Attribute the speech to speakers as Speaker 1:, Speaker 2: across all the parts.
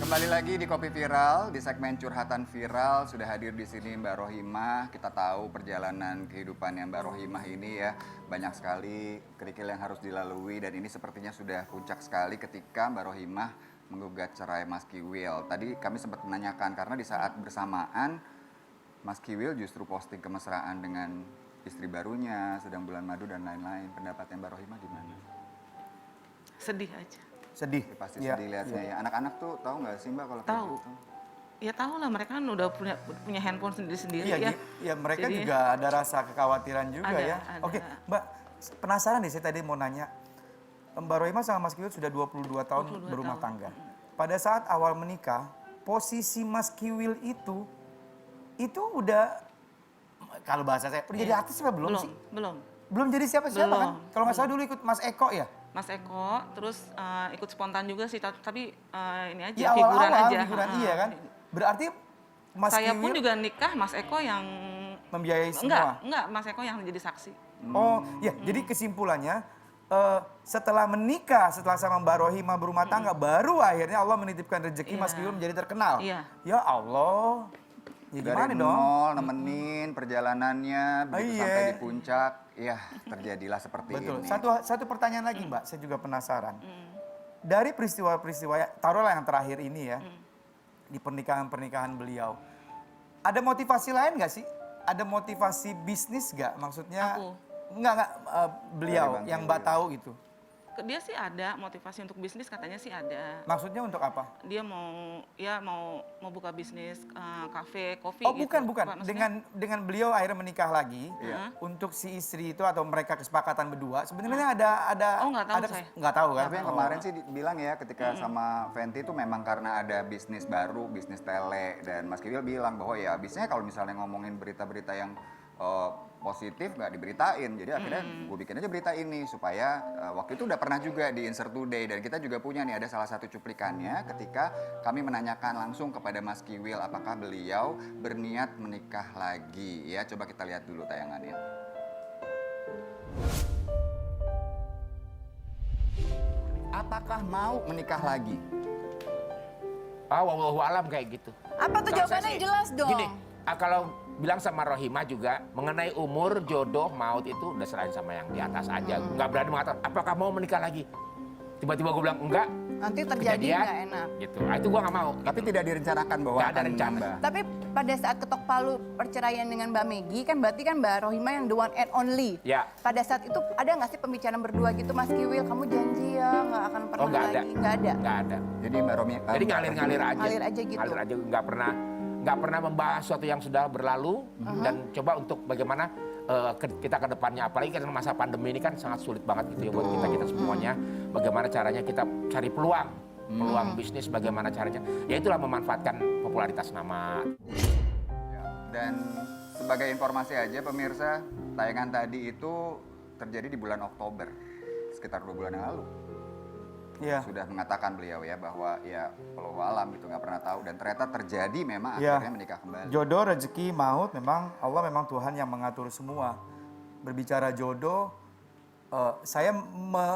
Speaker 1: Kembali lagi di Kopi Viral, di segmen curhatan viral sudah hadir di sini Mbak Rohimah. Kita tahu perjalanan kehidupannya Mbak Rohimah ini ya banyak sekali kerikil yang harus dilalui dan ini sepertinya sudah puncak sekali ketika Mbak Rohimah menggugat cerai Mas Kiwil. Tadi kami sempat menanyakan karena di saat bersamaan Mas Kiwil justru posting kemesraan dengan istri barunya, sedang bulan madu dan lain-lain. Pendapatnya Mbak Rohimah gimana?
Speaker 2: Sedih aja.
Speaker 3: Sedih.
Speaker 1: Ya, pasti sedih lihatnya ya. Anak-anak tuh tahu nggak sih Mbak kalau kayak
Speaker 2: Tahu.
Speaker 1: gitu?
Speaker 2: Ya tahu lah, mereka kan udah punya handphone sendiri-sendiri
Speaker 3: Iya,
Speaker 2: ya.
Speaker 3: ya mereka
Speaker 2: Jadi,
Speaker 3: juga ada rasa kekhawatiran juga
Speaker 2: Ada,
Speaker 3: ya.
Speaker 2: ada.
Speaker 3: Oke, Mbak, penasaran deh saya tadi mau nanya. Mbak Rohimah sama Mas Kiwil sudah 22 tahun
Speaker 2: 22
Speaker 3: berumah
Speaker 2: tahun.
Speaker 3: tangga. Pada saat awal menikah, posisi Mas Kiwil itu udah, kalau bahasa saya, udah jadi artis apa belum sih?
Speaker 2: Belum.
Speaker 3: Belum jadi siapa-siapa
Speaker 2: Belum,
Speaker 3: kan? Kalau nggak salah dulu ikut Mas Eko ya?
Speaker 2: Mas Eko, terus ikut spontan juga sih, tapi ini aja,
Speaker 3: Iya,
Speaker 2: figuran
Speaker 3: awal-awal
Speaker 2: aja.
Speaker 3: figuran, iya kan? Berarti Mas
Speaker 2: Saya pun
Speaker 3: Kiwil
Speaker 2: juga nikah, Mas Eko yang...
Speaker 3: membiayai semua?
Speaker 2: Enggak, Mas Eko yang jadi saksi.
Speaker 3: Oh, ya. Jadi kesimpulannya setelah menikah, setelah sama Mbak Rohimah berumah tangga, baru akhirnya Allah menitipkan rezeki Mas
Speaker 2: Iya.
Speaker 3: Kiwil menjadi terkenal.
Speaker 2: Iya.
Speaker 3: Ya Allah. Ya gimana
Speaker 1: Dari
Speaker 3: dong?
Speaker 1: nol nemenin perjalanannya begitu
Speaker 3: iya.
Speaker 1: sampai di puncak, ya terjadilah seperti
Speaker 3: Betul.
Speaker 1: ini.
Speaker 3: Satu pertanyaan lagi, Mbak. Saya juga penasaran. Dari peristiwa-peristiwa taruhlah yang terakhir ini ya, di pernikahan-pernikahan beliau, ada motivasi lain nggak sih? Ada motivasi bisnis nggak? Maksudnya
Speaker 2: Aku.
Speaker 3: Nggak, beliau
Speaker 1: Bang
Speaker 3: yang
Speaker 1: Kiwil.
Speaker 3: Mbak tahu gitu.
Speaker 2: Dia sih ada motivasi untuk bisnis, katanya sih ada.
Speaker 3: Maksudnya untuk apa?
Speaker 2: Dia mau buka bisnis kafe, kopi
Speaker 3: Oh,
Speaker 2: gitu.
Speaker 3: bukan.
Speaker 2: Pak, maksudnya?
Speaker 3: Dengan beliau akhirnya menikah lagi,
Speaker 1: Iya.
Speaker 3: untuk si istri itu atau mereka kesepakatan berdua, sebenarnya ada
Speaker 2: Oh, nggak tahu saya.
Speaker 3: nggak tahu kan?
Speaker 1: Tapi yang kemarin sih bilang ya ketika sama Fenty itu memang karena ada bisnis baru, bisnis tele dan Mas Kiwil bilang bahwa ya bisnisnya kalau misalnya ngomongin berita-berita yang positif nggak diberitain, jadi akhirnya gue bikin aja berita ini supaya waktu itu udah pernah juga di Insert Today dan kita juga punya nih ada salah satu cuplikannya ketika kami menanyakan langsung kepada Mas Kiwil apakah beliau berniat menikah lagi ya, coba kita lihat dulu tayangannya. Apakah mau menikah lagi?
Speaker 4: Wallahu alam kayak gitu.
Speaker 5: Apa tuh
Speaker 4: Kalau saya
Speaker 5: jawabannya
Speaker 4: sih,
Speaker 5: jelas dong?
Speaker 4: Gini, kalau bilang sama Rohimah juga mengenai umur, jodoh, maut itu udah serahin sama yang di atas aja. Nggak berani mengatakan, apakah mau menikah lagi? Tiba-tiba gue bilang enggak.
Speaker 5: Nanti terjadi
Speaker 4: Kejadian,
Speaker 5: nggak enak.
Speaker 4: Gitu. Itu gue nggak mau.
Speaker 1: Tapi tidak direncanakan bahwa
Speaker 4: Nggak ada
Speaker 1: akan
Speaker 4: rencana.
Speaker 1: nambah.
Speaker 5: Tapi pada saat ketok palu perceraian dengan Mbak Megi, kan berarti kan Mbak Rohimah yang the one and only.
Speaker 4: Ya.
Speaker 5: Pada saat itu ada nggak sih pembicaraan berdua gitu, Mas Kiwil, kamu janji ya nggak akan pernah
Speaker 4: Oh nggak ada.
Speaker 5: lagi? Nggak ada.
Speaker 4: Nggak ada.
Speaker 1: Jadi Mbak Romi,
Speaker 4: Jadi ngalir-ngalir aja.
Speaker 5: Ngalir aja gitu.
Speaker 4: Ngalir aja, nggak pernah membahas sesuatu yang sudah berlalu dan coba untuk bagaimana kita ke depannya, apalagi kan masa pandemi ini kan sangat sulit banget gitu ya buat kita semuanya. Bagaimana caranya kita cari peluang bisnis, bagaimana caranya? Ya itulah memanfaatkan popularitas nama.
Speaker 1: Dan sebagai informasi aja pemirsa, tayangan tadi itu terjadi di bulan Oktober, sekitar 2 bulan yang lalu.
Speaker 3: Iya.
Speaker 1: Sudah mengatakan beliau ya bahwa ya wallahu alam gitu nggak pernah tahu dan ternyata terjadi memang
Speaker 3: Iya.
Speaker 1: akhirnya menikah kembali.
Speaker 3: Jodoh, rezeki, maut, memang Allah memang Tuhan yang mengatur semua. Berbicara jodoh, saya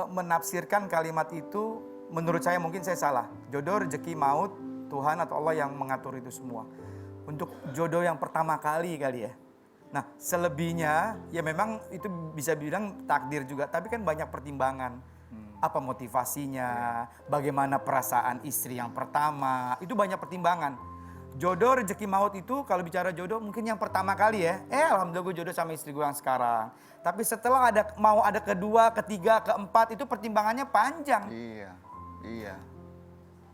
Speaker 3: menafsirkan kalimat itu, menurut saya mungkin saya salah. Jodoh, rezeki, maut, Tuhan atau Allah yang mengatur itu semua. Untuk jodoh yang pertama kali ya. Nah, selebihnya ya memang itu bisa bilang takdir juga, tapi kan banyak pertimbangan. Apa motivasinya, bagaimana perasaan istri yang pertama, itu banyak pertimbangan. Jodoh, rezeki, maut itu kalau bicara jodoh mungkin yang pertama kali ya. Alhamdulillah gue jodoh sama istri gue yang sekarang. Tapi setelah mau ada kedua, ketiga, keempat itu pertimbangannya panjang.
Speaker 1: Iya.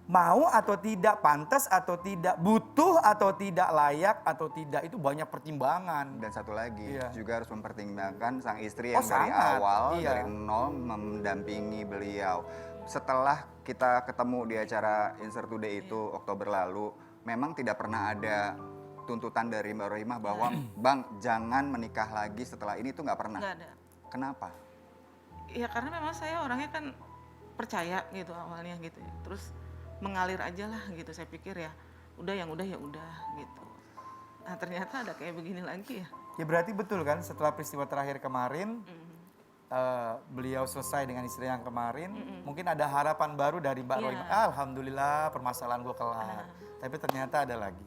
Speaker 3: Mau atau tidak, pantas atau tidak, butuh atau tidak, layak atau tidak, itu banyak pertimbangan.
Speaker 1: Dan satu lagi
Speaker 3: Iya.
Speaker 1: juga harus mempertimbangkan sang istri yang
Speaker 3: Oh,
Speaker 1: dari
Speaker 3: sangat.
Speaker 1: awal
Speaker 3: Iya.
Speaker 1: dari nol mendampingi beliau. Setelah kita ketemu di acara Insert Today itu Oktober lalu, memang tidak pernah ada tuntutan dari Mbak Rohimah bahwa Bang jangan menikah lagi setelah ini, itu nggak pernah.
Speaker 2: Nggak ada.
Speaker 1: Kenapa?
Speaker 2: Ya karena memang saya orangnya kan percaya gitu awalnya gitu ya. Terus mengalir aja lah gitu, saya pikir ya udah yang udah ya udah gitu. Nah ternyata ada kayak begini lagi ya.
Speaker 3: Ya berarti betul kan setelah peristiwa terakhir kemarin, beliau selesai dengan istri yang kemarin, mungkin ada harapan baru dari Mbak
Speaker 2: Iya.
Speaker 3: Rohimah. Alhamdulillah permasalahan gue kelar. Tapi ternyata ada lagi.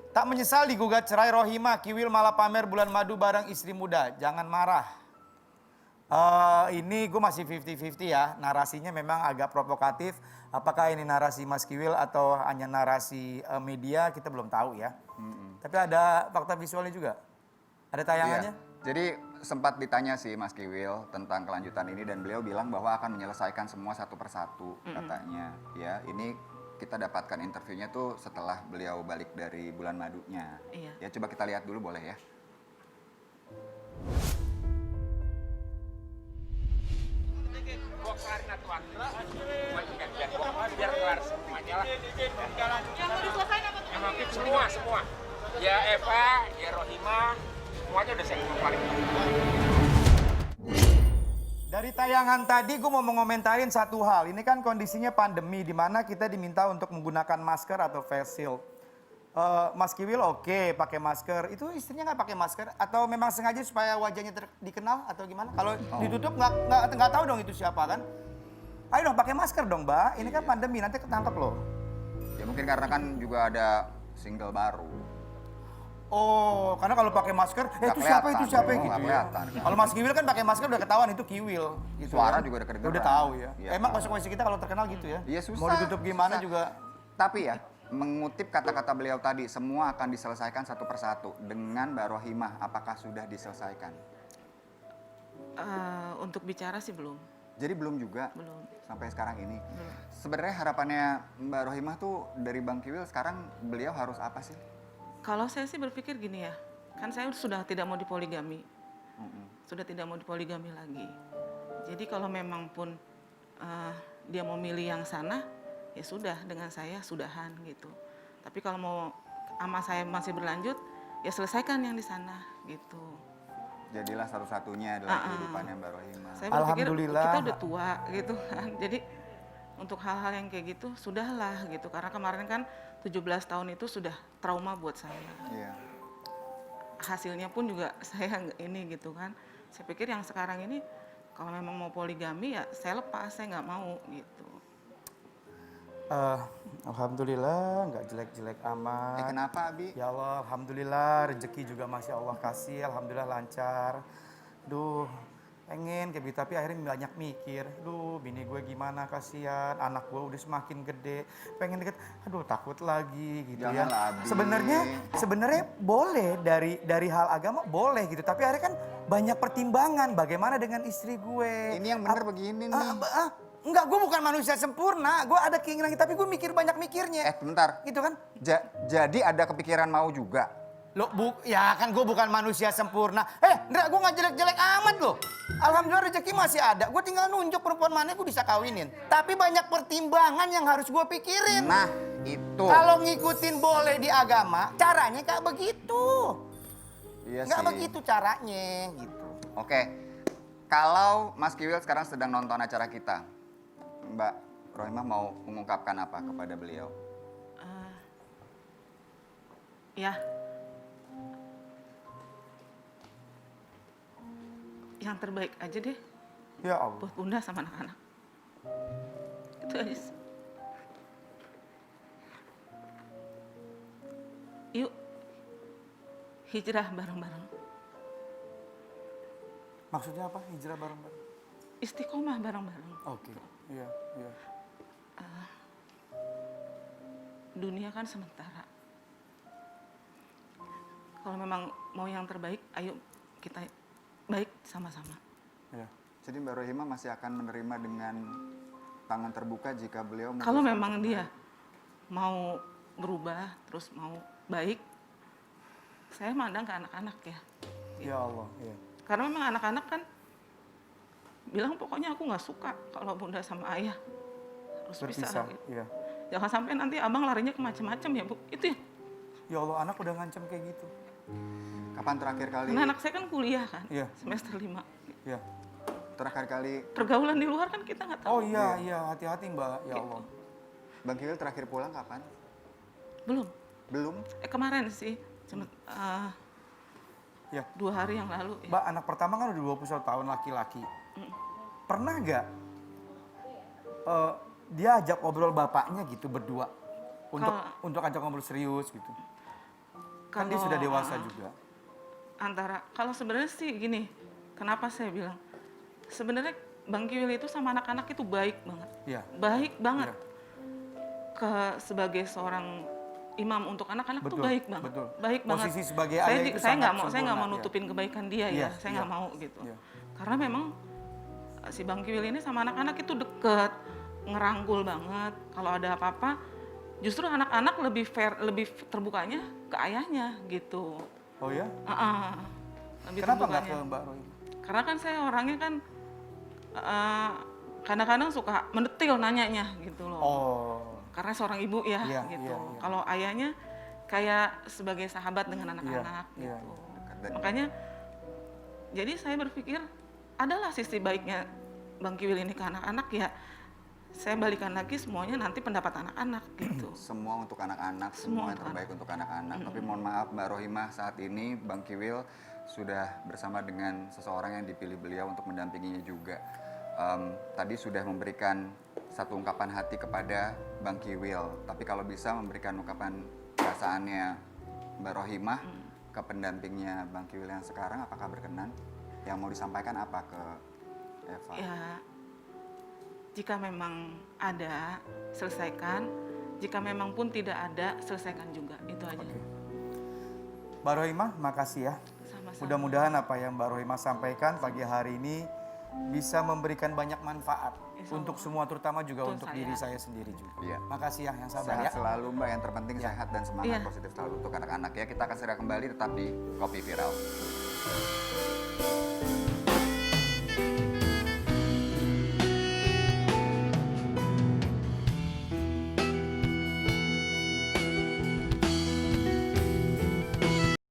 Speaker 3: Tak menyesal digugat cerai Rohimah, Kiwil malah pamer bulan madu bareng istri muda. Jangan marah. Ini gue masih 50-50 ya. Narasinya memang agak provokatif. Apakah ini narasi Mas Kiwil atau hanya narasi media, kita belum tahu ya. Tapi ada fakta visualnya juga. Ada tayangannya?
Speaker 1: Iya. Jadi sempat ditanya sih Mas Kiwil tentang kelanjutan ini dan beliau bilang bahwa akan menyelesaikan semua satu persatu katanya. Ya, ini kita dapatkan interviewnya tuh setelah beliau balik dari bulan madunya.
Speaker 2: Iya.
Speaker 1: Ya coba kita lihat dulu boleh ya.
Speaker 4: Biar kelar semuanya lah. Yang mau diselesain apa tuh? Semua. Ya Eva, ya Rohimah, semuanya udah saya keluarin.
Speaker 3: Dari tayangan tadi gue mau mengomentarin satu hal. Ini kan kondisinya pandemi di mana kita diminta untuk menggunakan masker atau face shield. Mas Kiwil oke pakai masker. Itu istrinya nggak pakai masker atau memang sengaja supaya wajahnya dikenal atau gimana? Kalau ditutup nggak tahu dong itu siapa kan? Ayo dong pakai masker dong, Mbak. Ini kan pandemi nanti ketangkep loh.
Speaker 1: Ya mungkin karena kan juga ada single baru.
Speaker 3: Oh, karena kalau pakai masker,
Speaker 1: Nggak
Speaker 3: itu siapa
Speaker 1: kelihatan.
Speaker 3: gitu ya.
Speaker 1: Nggak kelihatan.
Speaker 3: Kalau Mas Kiwil kan pakai masker udah ketahuan itu Kiwil. Gitu
Speaker 1: Suara
Speaker 3: kan.
Speaker 1: juga udah kedengeran.
Speaker 3: Udah tahu ya.
Speaker 1: Iya,
Speaker 3: Emang
Speaker 1: tahu.
Speaker 3: konsekuensi kita kalau terkenal gitu ya.
Speaker 1: Iya susah.
Speaker 3: Mau ditutup gimana
Speaker 1: susah.
Speaker 3: juga.
Speaker 1: Tapi ya, mengutip kata-kata beliau tadi, semua akan diselesaikan satu persatu. Dengan Mbak Rohimah, apakah sudah diselesaikan?
Speaker 2: Untuk bicara sih belum.
Speaker 1: Jadi belum juga
Speaker 2: Belum.
Speaker 1: sampai sekarang ini. Sebenarnya harapannya Mbak Rohimah tuh dari Bang Kiwil sekarang beliau harus apa sih?
Speaker 2: Kalau saya sih berpikir gini ya, kan saya sudah tidak mau dipoligami. Sudah tidak mau dipoligami lagi. Jadi kalau memang pun dia mau milih yang sana, ya sudah dengan saya sudahan gitu. Tapi kalau mau sama saya masih berlanjut, ya selesaikan yang di sana gitu.
Speaker 1: Jadilah satu-satunya dalam kehidupannya Mbak Rohimah.
Speaker 2: Saya berpikir
Speaker 3: Alhamdulillah.
Speaker 2: kita udah tua gitu kan. Jadi untuk hal-hal yang kayak gitu sudahlah gitu. Karena kemarin kan 17 tahun itu sudah trauma buat saya.
Speaker 1: Iya.
Speaker 2: Hasilnya pun juga saya ini gitu kan. Saya pikir yang sekarang ini kalau memang mau poligami ya saya lepas, saya nggak mau gitu.
Speaker 3: Alhamdulillah nggak jelek-jelek amat.
Speaker 1: Kenapa Abi?
Speaker 3: Ya Allah, alhamdulillah rezeki juga masih Allah kasih, alhamdulillah lancar. Duh, pengen kayak gitu tapi akhirnya banyak mikir. Duh, bini gue gimana kasihan, anak gue udah semakin gede, pengen deket. Aduh, takut lagi gitu ya.
Speaker 1: Janganlah, Abi.
Speaker 3: Sebenarnya boleh dari hal agama boleh gitu, tapi akhirnya kan banyak pertimbangan. Bagaimana dengan istri gue?
Speaker 1: Ini yang bener begini nih.
Speaker 3: Enggak, gue bukan manusia sempurna. Gue ada keinginan, tapi gue mikir banyak mikirnya.
Speaker 1: Bentar.
Speaker 3: Gitu kan?
Speaker 1: Jadi ada kepikiran mau juga?
Speaker 3: Lo ya kan gue bukan manusia sempurna. Ndra, gue gak jelek-jelek amat loh. Alhamdulillah rezeki masih ada. Gue tinggal nunjuk perempuan mana gue bisa kawinin. Tapi banyak pertimbangan yang harus gue pikirin.
Speaker 1: Nah, itu.
Speaker 3: Kalau ngikutin boleh di agama, caranya kayak begitu.
Speaker 1: Iya
Speaker 3: Nggak
Speaker 1: sih.
Speaker 3: begitu caranya gitu.
Speaker 1: Oke. Kalau Mas Kiwil sekarang sedang nonton acara kita, Mbak Rohimah mau mengungkapkan apa kepada beliau?
Speaker 2: Ya, yang terbaik aja deh
Speaker 3: Ya Allah.
Speaker 2: buat bunda sama anak-anak. Itu aja sih. Yuk, hijrah bareng-bareng.
Speaker 3: Maksudnya apa? Hijrah bareng-bareng?
Speaker 2: Istiqomah bareng-bareng.
Speaker 3: Oke. Iya.
Speaker 2: Dunia kan sementara. Kalau memang mau yang terbaik, ayo kita baik sama-sama.
Speaker 3: Iya.
Speaker 1: Jadi Mbak Rohimah masih akan menerima dengan tangan terbuka jika beliau
Speaker 2: Kalau
Speaker 1: memutuskan
Speaker 2: memang
Speaker 1: untuk
Speaker 2: dia mau berubah, terus mau baik, saya mandang ke anak-anak ya.
Speaker 3: Ya Allah. Iya.
Speaker 2: Karena memang anak-anak kan bilang pokoknya aku nggak suka kalau bunda sama ayah harus
Speaker 3: Berpisah.
Speaker 2: pisah. Gitu.
Speaker 3: Iya.
Speaker 2: Jangan sampai nanti abang larinya ke macam-macam ya bu. Itu ya.
Speaker 3: Ya Allah, anak udah ngancam kayak gitu.
Speaker 1: Kapan terakhir kali?
Speaker 2: Karena anak saya kan kuliah kan,
Speaker 3: Iya.
Speaker 2: semester 5.
Speaker 3: Iya.
Speaker 1: Terakhir kali
Speaker 2: Pergaulan di luar kan kita nggak tahu.
Speaker 3: Oh iya, hati-hati Mbak. Ya Allah.
Speaker 1: Bang Kiwil terakhir pulang kapan?
Speaker 2: Belum.
Speaker 1: Belum?
Speaker 2: Kemarin sih. Cuma,
Speaker 3: Ya.
Speaker 2: 2 hari yang lalu. Ya.
Speaker 3: Mbak, anak pertama kan udah 21 tahun laki-laki. Pernah nggak dia ajak ngobrol bapaknya gitu berdua untuk ajak ngobrol serius gitu? Kan dia sudah dewasa juga.
Speaker 2: Kalau sebenarnya sih gini, kenapa saya bilang sebenarnya Bang Kiwil itu sama anak-anak itu baik banget,
Speaker 3: Iya.
Speaker 2: baik banget.
Speaker 3: Iya.
Speaker 2: Sebagai seorang imam untuk anak-anak tuh
Speaker 3: Betul,
Speaker 2: baik banget,
Speaker 3: betul.
Speaker 2: baik banget.
Speaker 3: Posisi sebagai
Speaker 2: saya,
Speaker 3: ayah itu
Speaker 2: saya nggak
Speaker 3: sangat
Speaker 2: mau, saya nggak mau
Speaker 3: sempurna,
Speaker 2: nutupin kebaikan dia
Speaker 3: Iya,
Speaker 2: ya, saya nggak
Speaker 3: iya.
Speaker 2: mau gitu.
Speaker 3: Iya.
Speaker 2: Karena memang si Bang Kiwil ini sama anak-anak itu deket, ngerangkul banget. Kalau ada apa-apa, justru anak-anak lebih fair, lebih terbukanya ke ayahnya gitu.
Speaker 3: Oh ya?
Speaker 2: Lebih
Speaker 3: Kenapa nggak
Speaker 2: terbukanya.
Speaker 3: ke Mbak Roy?
Speaker 2: Karena kan saya orangnya kan kadang-kadang suka mendetil nanyanya gitu loh.
Speaker 3: Oh.
Speaker 2: Karena seorang ibu ya
Speaker 3: Iya,
Speaker 2: gitu.
Speaker 3: iya, iya.
Speaker 2: Kalau ayahnya kayak sebagai sahabat dengan anak-anak
Speaker 3: Iya,
Speaker 2: gitu.
Speaker 1: Dan-
Speaker 2: Makanya jadi saya berpikir adalah sisi baiknya Bang Kiwil ini ke anak-anak ya. Saya balikan lagi semuanya nanti pendapat anak-anak gitu.
Speaker 1: Semua untuk anak-anak,
Speaker 2: Semua
Speaker 1: semua yang
Speaker 2: untuk
Speaker 1: terbaik untuk anak-anak. Tapi mohon maaf Mbak Rohimah, saat ini Bang Kiwil sudah bersama dengan seseorang yang dipilih beliau untuk mendampinginya juga. Tadi sudah memberikan satu ungkapan hati kepada Bang Kiwil. Tapi kalau bisa memberikan ungkapan perasaannya Mbak Rohimah ke pendampingnya Bang Kiwil yang sekarang, apakah berkenan? Yang mau disampaikan apa ke Eva?
Speaker 2: Ya, jika memang ada, selesaikan. Jika memang pun tidak ada, selesaikan juga. Itu aja.
Speaker 3: Oke. Mbak Rohimah, makasih ya.
Speaker 2: Sama-sama.
Speaker 3: Mudah-mudahan apa yang Mbak Rohimah sampaikan pagi hari ini bisa memberikan banyak manfaat
Speaker 2: Insya
Speaker 3: untuk
Speaker 2: Allah.
Speaker 3: semua, terutama juga
Speaker 2: Untuk
Speaker 3: untuk
Speaker 2: saya.
Speaker 3: diri saya sendiri juga.
Speaker 1: Iya.
Speaker 3: Makasih ya, yang sabar
Speaker 1: Sehat
Speaker 3: ya.
Speaker 1: selalu Mbak, yang terpenting sehat dan semangat
Speaker 2: Iya.
Speaker 1: positif selalu untuk anak-anak ya. Kita akan segera kembali tetap di Kopi Viral.